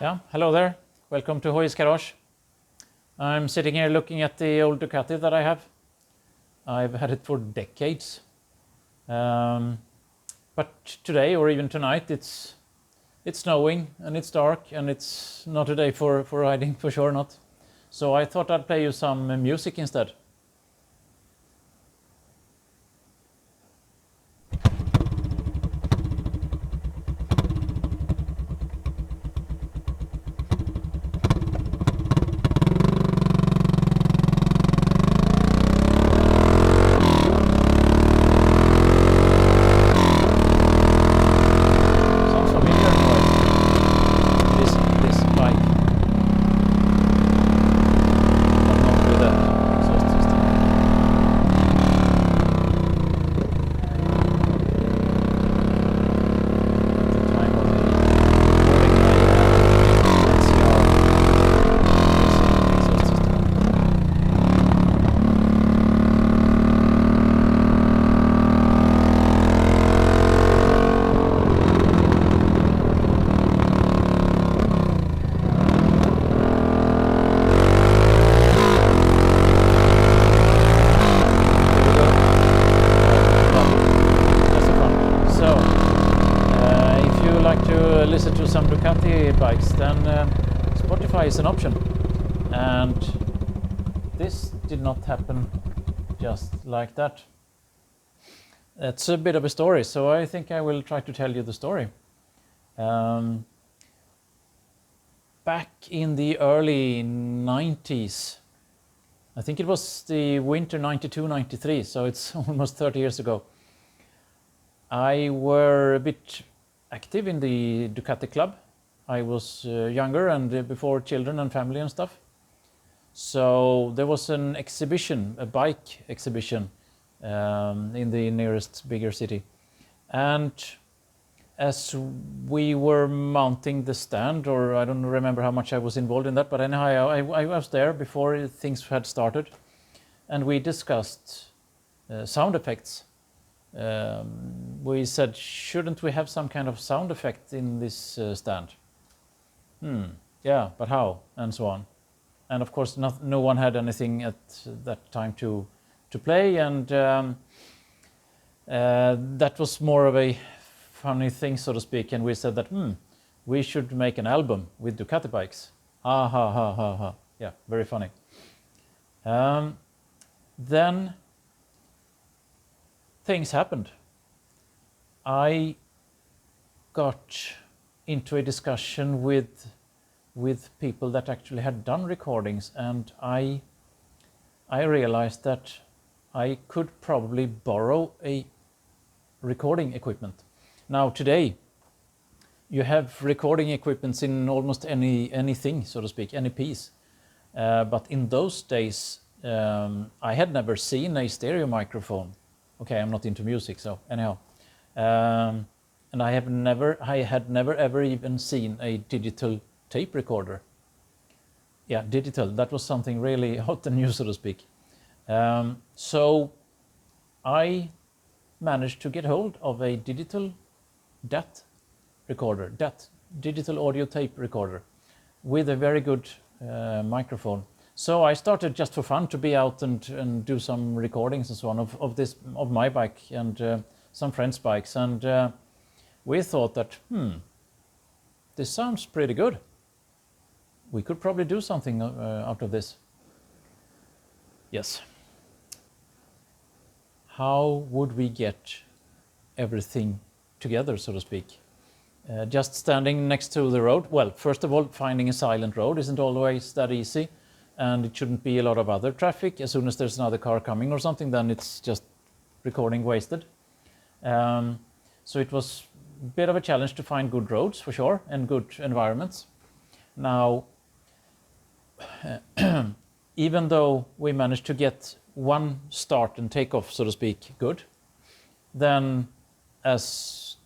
Yeah, hello there. Welcome to Hoojie's Garage. I'm sitting here looking at the old Ducati that I have. I've had it for decades. But today or even tonight it's snowing and it's dark and it's not a day for riding, for sure not. So I thought I'd play you some music instead. Sounds familiar anyway. This bike. But not with that exhaust system. At the time of the recording I had a CR exhaust system. Here we go. That's so fun. So, if you like to listen to some Ducati bikes, then Spotify is an option. And this did not happen just like that. It's a bit of a story, so I think I will try to tell you the story. Back in the early 90s, I think it was the winter 92-93, so it's almost 30 years ago. I were a bit active in the Ducati Club. I was younger and before children and family and stuff. So there was an exhibition, a bike exhibition, in the nearest bigger city. And as we were mounting the stand, or I don't remember how much I was involved in that, but anyhow, I was there before things had started, and we discussed sound effects. We said, shouldn't we have some kind of sound effect in this stand? Yeah, but how? And so on. And of course, no one had anything at that time to play, and that was more of a funny thing, so to speak. And we said that we should make an album with Ducati bikes. Ha ha ha ha ha. Yeah, very funny. Then things happened. I got into a discussion with people that actually had done recordings, and I realized that I could probably borrow a recording equipment. Now today you have recording equipments in almost anything, so to speak, any piece. But in those days I had never seen a stereo microphone. Okay, I'm not into music, so anyhow. And I had never ever even seen a digital tape recorder. Yeah, digital, that was something really hot and new, so to speak. So I managed to get hold of a digital DAT recorder, DAT, digital audio tape recorder, with a very good microphone. So I started just for fun to be out and do some recordings and so on of my bike and some friends' bikes, and we thought that this sounds pretty good. We could probably do something out of this. Yes. How would we get everything together, so to speak? Just standing next to the road? Well, first of all, finding a silent road isn't always that easy, and it shouldn't be a lot of other traffic. As soon as there's another car coming or something, then it's just recording wasted. So it was a bit of a challenge to find good roads, for sure, and good environments. Now, even though we managed to get one start and takeoff, so to speak, good, then as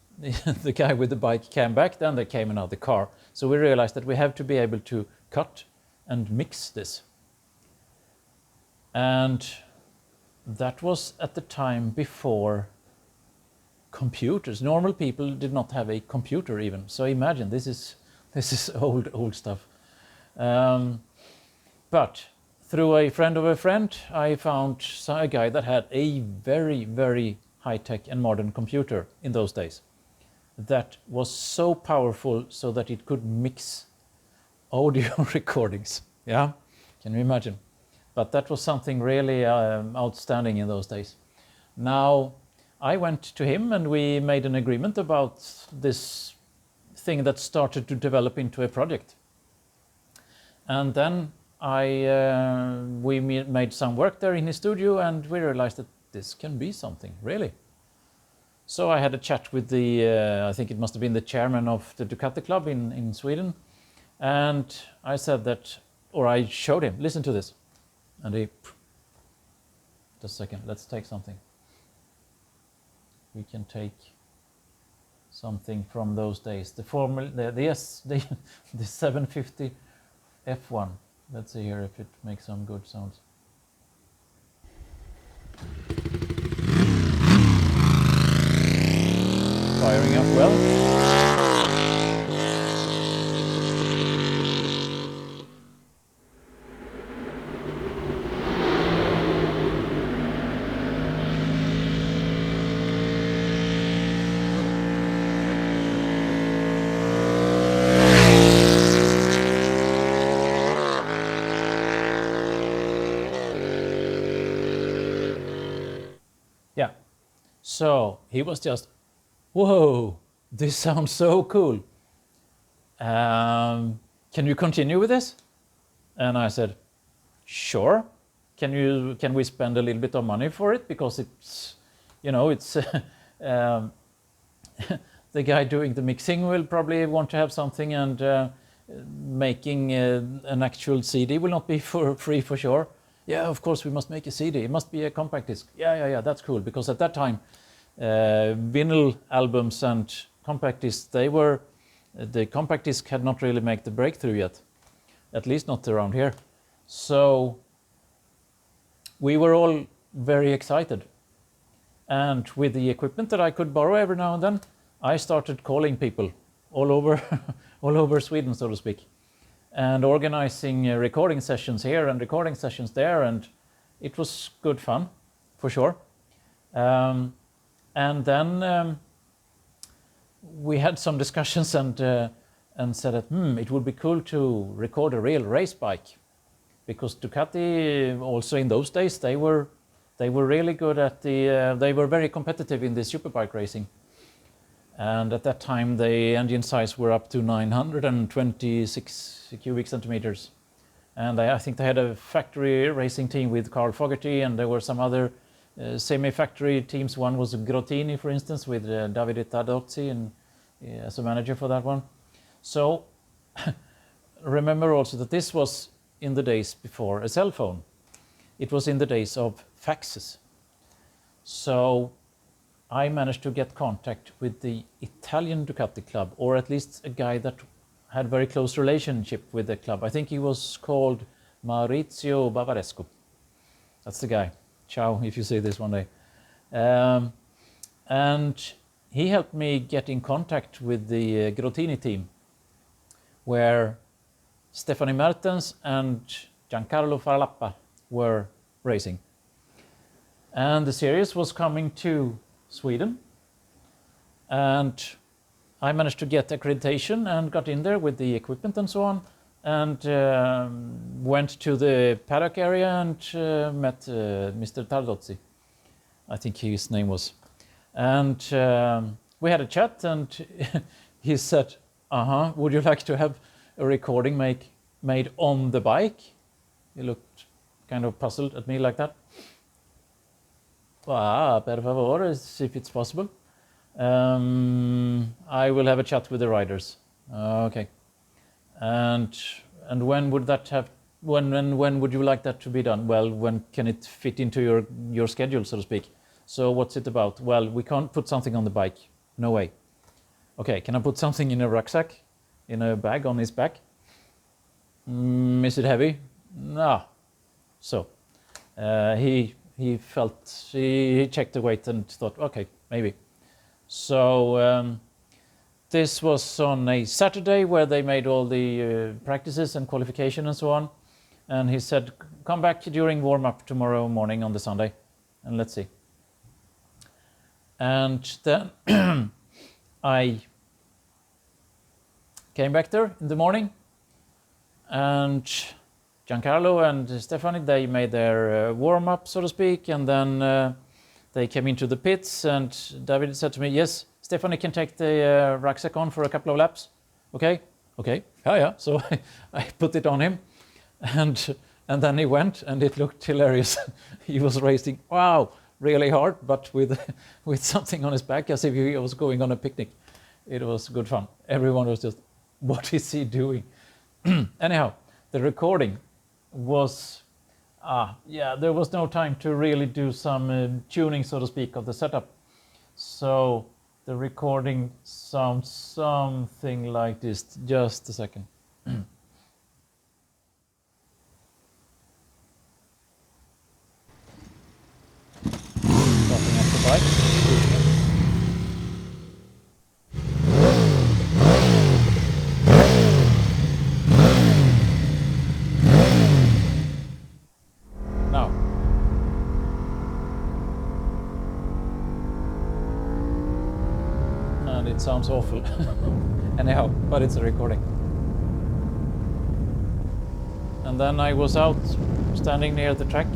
the guy with the bike came back, then there came another car. So we realized that we have to be able to cut and mix this. And that was at the time before computers. Normal people did not have a computer even. So imagine, this This is old stuff. But through a friend of a friend, I found a guy that had a very high-tech and modern computer in those days that was so powerful so that it could mix audio recordings. Yeah, can you imagine? But that was something really outstanding in those days. Now, I went to him and we made an agreement about this thing that started to develop into a project. And then we made some work there in his studio, and we realized that this can be something, really. So I had a chat with I think it must have been the chairman of the Ducati Club in Sweden. And I said that, or I showed him, listen to this. And he, just a second, let's take something. We can take something from those days. The 750 F1. Let's see here if it makes some good sounds. Firing up well. Yeah, so he was just, whoa, this sounds so cool. Can you continue with this? And I said, sure. Can we spend a little bit of money for it? Because it's, it's the guy doing the mixing will probably want to have something, and making an actual CD will not be free for sure. Yeah, of course we must make a CD. It must be a compact disc. Yeah, that's cool. Because at that time, vinyl albums and compact discs, the compact disc had not really made the breakthrough yet. At least not around here. So we were all very excited. And with the equipment that I could borrow every now and then, I started calling people all over, all over Sweden, so to speak, and organizing recording sessions here and recording sessions there, and it was good fun, for sure. And then we had some discussions and said that it would be cool to record a real race bike, because Ducati also in those days they were really good at they were very competitive in the superbike racing. And at that time, the engine size were up to 926 cubic centimeters. And I think they had a factory racing team with Carl Fogarty, and there were some other semi-factory teams. One was Grottini, for instance, with Davide Tardozzi and as a manager for that one. So remember also that this was in the days before a cell phone. It was in the days of faxes. So I managed to get contact with the Italian Ducati Club, or at least a guy that had very close relationship with the club. I think he was called Maurizio Bavarescu. That's the guy. Ciao, if you see this one day. And he helped me get in contact with the Grottini team, where Stefani Mertens and Giancarlo Farlappa were racing. And the series was coming to Sweden, and I managed to get accreditation and got in there with the equipment and so on, and went to the paddock area and met Mr. Tardozzi, I think his name was, and we had a chat, and he said, would you like to have a recording made on the bike? He looked kind of puzzled at me like that. Per favor, if it's possible. I will have a chat with the riders. Okay. And when would that have? When would you like that to be done? Well, when can it fit into your schedule, so to speak? So what's it about? Well, we can't put something on the bike. No way. Okay. Can I put something in a rucksack, in a bag on his back? Is it heavy? No. So he checked the weight and thought, okay, maybe. So this was on a Saturday where they made all the practices and qualification and so on. And he said, come back during warm-up tomorrow morning on the Sunday, and let's see. And then I came back there in the morning, and Giancarlo and Stephanie, they made their warm-up, so to speak, and then they came into the pits, and David said to me, yes, Stephanie can take the rucksack on for a couple of laps. Okay, yeah. So I put it on him, and then he went, and it looked hilarious. He was racing, wow, really hard, but with something on his back, as if he was going on a picnic. It was good fun. Everyone was just, what is he doing? Anyhow, the recording was, there was no time to really do some tuning, so to speak, of the setup. So the recording sounds something like this. Just a second. Starting at the bike. Now. And it sounds awful. Anyhow, but it's a recording. And then I was out standing near the track.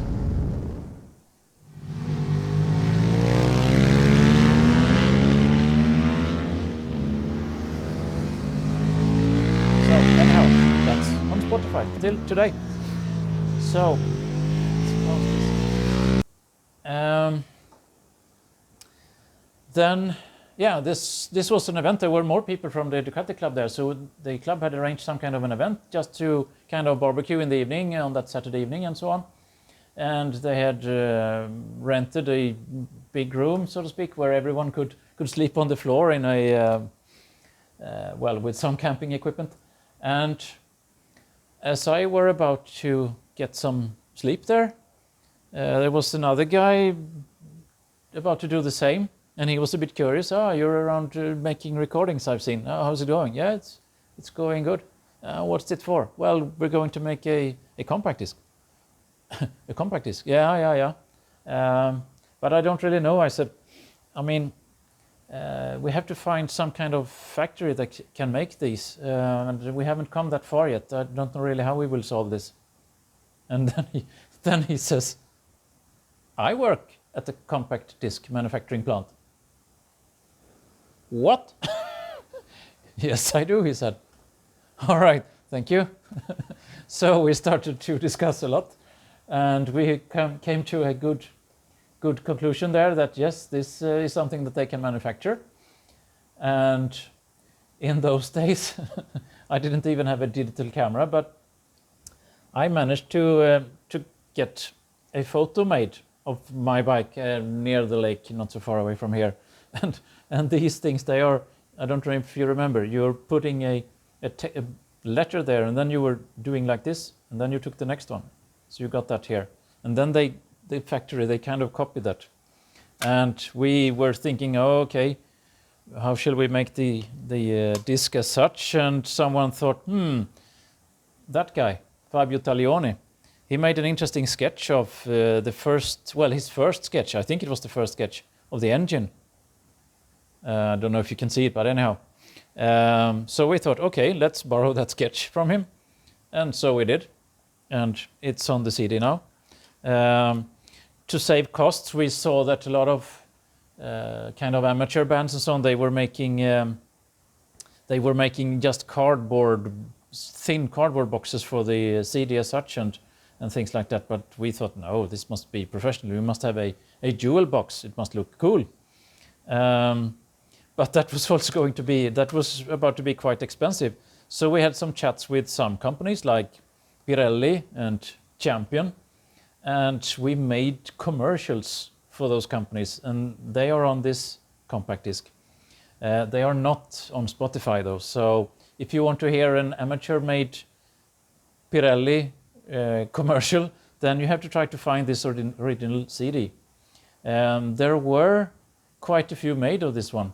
So anyhow, that's on Spotify till today. So then, yeah, this was an event. There were more people from the Ducati Club there, so the club had arranged some kind of an event just to kind of barbecue in the evening on that Saturday evening and so on. And they had rented a big room, so to speak, where everyone could sleep on the floor in a with some camping equipment. And as I were about to get some sleep there was another guy about to do the same. And he was a bit curious. You're around making recordings, I've seen. How's it going? Yeah, it's going good. What's it for? Well, we're going to make a compact disc. A compact disc? Yeah. But I don't really know. I said, we have to find some kind of factory that can make these. And we haven't come that far yet. I don't know really how we will solve this. And then he says, I work at the compact disc manufacturing plant. What? Yes, I do, he said. All right, thank you. So we started to discuss a lot, and we came to a good conclusion there that yes, this is something that they can manufacture. And in those days, I didn't even have a digital camera, but I managed to get a photo made of my bike near the lake, not so far away from here. And these things, they are, I don't know if you remember, you're putting a letter there, and then you were doing like this, and then you took the next one. So you got that here. And then the factory, they kind of copied that. And we were thinking, okay, how shall we make the disc as such? And someone thought, that guy, Fabio Taglioni, he made an interesting sketch of his first sketch. I think it was the first sketch of the engine. I don't know if you can see it, but anyhow. So we thought, okay, let's borrow that sketch from him. And so we did. And it's on the CD now. To save costs, we saw that a lot of kind of amateur bands and so on, they were making just thin cardboard boxes for the CD as such and things like that. But we thought, no, this must be professional. We must have a jewel box. It must look cool. But that was about to be quite expensive. So we had some chats with some companies like Pirelli and Champion, and we made commercials for those companies, and they are on this compact disc. They are not on Spotify though, so if you want to hear an amateur-made Pirelli commercial, then you have to try to find this original CD. There were quite a few made of this one,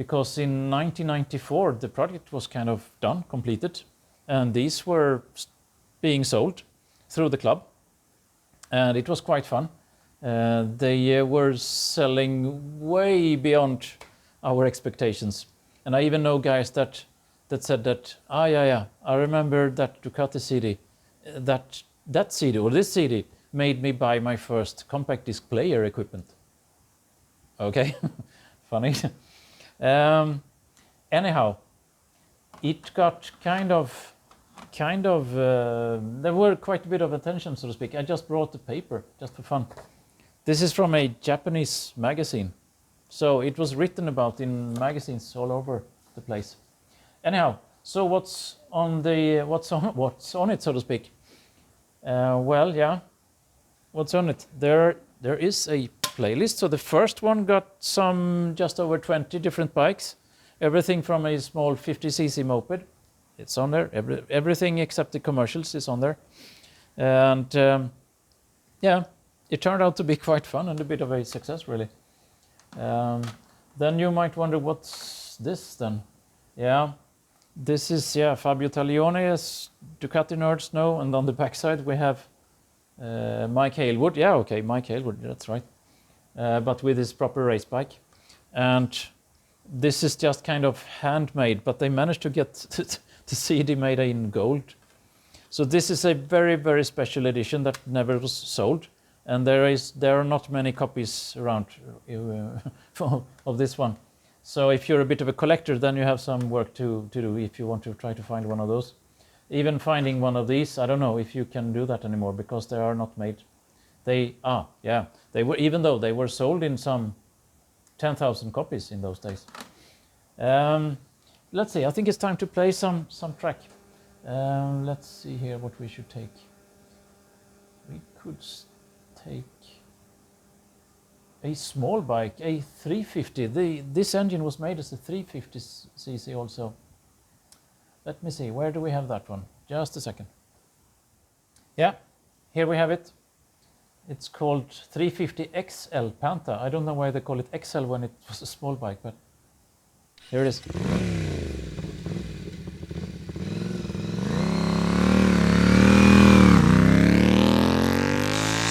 because in 1994 the project was kind of done, completed, and these were being sold through the club, and it was quite fun. They were selling way beyond our expectations, and I even know guys that said that, yeah, I remember that Ducati CD, that CD or this CD made me buy my first compact disc player equipment. Okay, funny. Anyhow, it got kind of there were quite a bit of attention, so to speak. I just brought the paper just for fun. This is from a Japanese magazine, so it was written about in magazines all over the place. Anyhow, so what's on it, so to speak? Well, yeah, what's on it? There is a playlist. So the first one got some just over 20 different bikes, everything from a small 50cc moped. It's on there. Everything except the commercials is on there, and yeah, it turned out to be quite fun and a bit of a success, really. Then you might wonder, what's this then? Yeah, this is Fabio Taglione, as Ducati nerds know, and on the backside we have Mike Hailwood. Yeah, okay, Mike Hailwood, that's right. But with his proper race bike. And this is just kind of handmade, but they managed to get the CD made in gold. So this is a very, very special edition that never was sold. And there are not many copies around of this one. So if you're a bit of a collector, then you have some work to do if you want to try to find one of those. Even finding one of these, I don't know if you can do that anymore, because they are not made. They were, even though they were sold in some 10,000 copies in those days. Let's see, I think it's time to play some track. Let's see here what we should take. We could take a small bike, a 350. This engine was made as a 350cc also. Let me see, where do we have that one? Just a second. Yeah, here we have it. It's called 350 XL Panta. I don't know why they call it XL when it was a small bike, but here it is.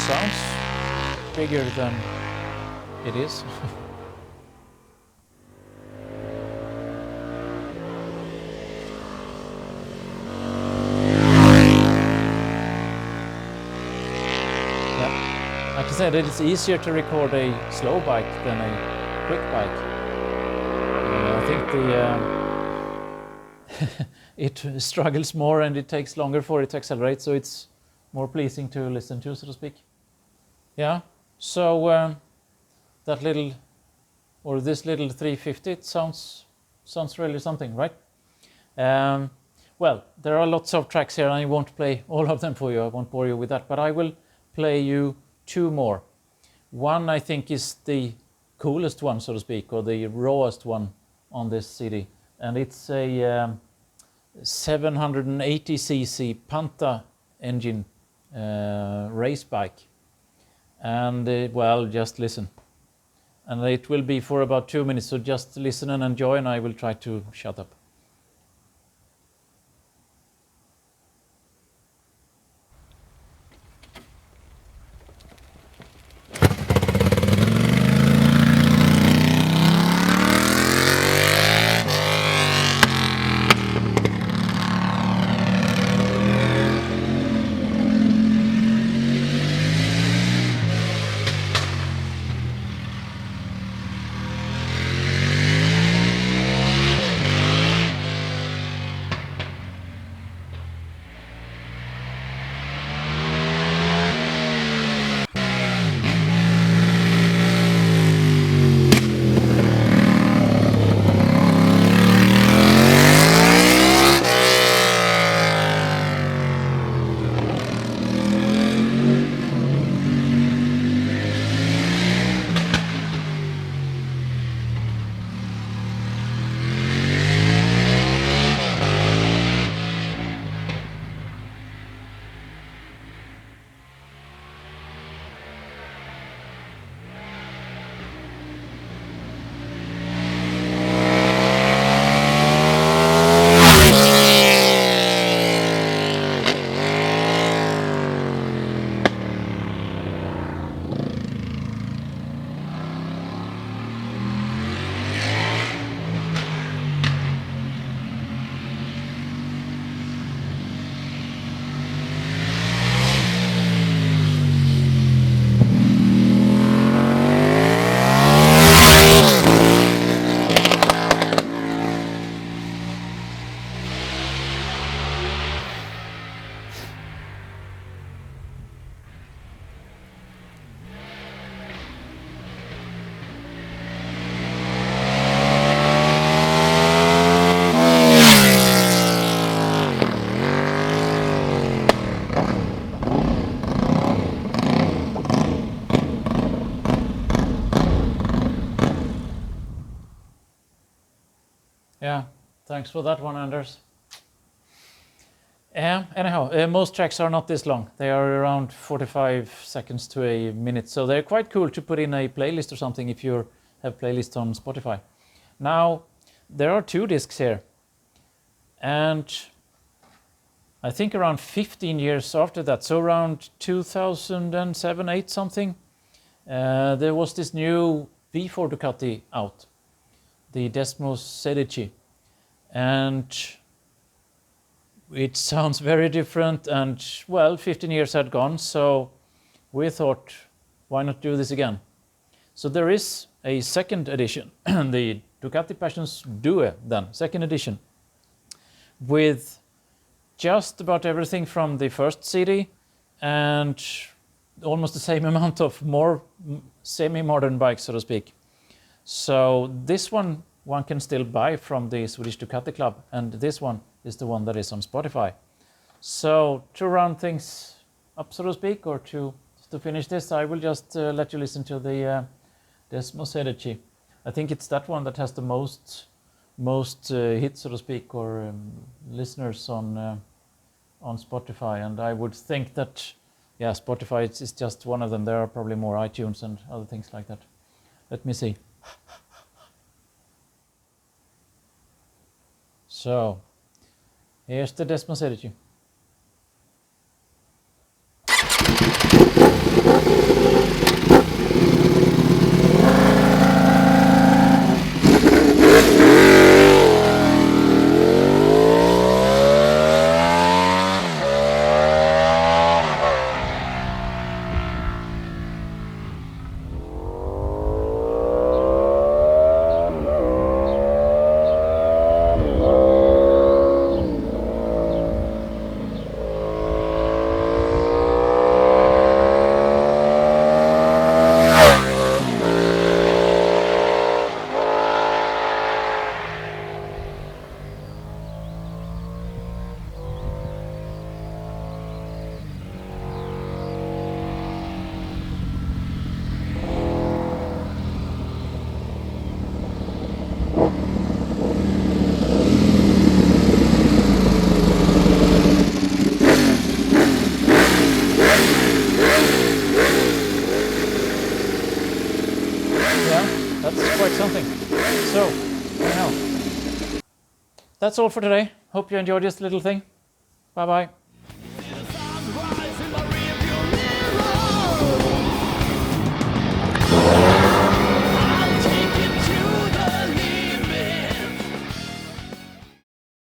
Sounds bigger than it is. Like I said, it's easier to record a slow bike than a quick bike. I think it struggles more and it takes longer for it to accelerate, so it's more pleasing to listen to, so to speak. Yeah, so this little 350, it sounds really something, right? Well, there are lots of tracks here and I won't play all of them for you, I won't bore you with that, but I will play you two more. One I think is the coolest one, so to speak, or the rawest one on this CD, and it's a 780cc Panta engine race bike. And well, just listen. And it will be for about 2 minutes, so just listen and enjoy, and I will try to shut up. Thanks for that one, Anders. Anyhow, most tracks are not this long. They are around 45 seconds to a minute, so they're quite cool to put in a playlist or something if you have playlists on Spotify. Now, there are 2 discs here, and I think around 15 years after that, so around 2007, 8 something, there was this new V4 Ducati out, the Desmos 16, and it sounds very different, and well, 15 years had gone, so we thought, why not do this again? So there is a second edition, the Ducati Passions Due, then, second edition, with just about everything from the first CD and almost the same amount of more semi-modern bikes, so to speak. So this one can still buy from the Swedish Ducati Club, and this one is the one that is on Spotify. So to round things up, so to speak, or to finish this, I will just let you listen to the Desmos 16. I think it's that one that has the most hits, so to speak, or listeners on Spotify. And I would think that, yeah, Spotify is just one of them. There are probably more iTunes and other things like that. Let me see. So, here's the Desmos 16. That's quite something. So, anyhow, that's all for today. Hope you enjoyed this little thing. Bye-bye.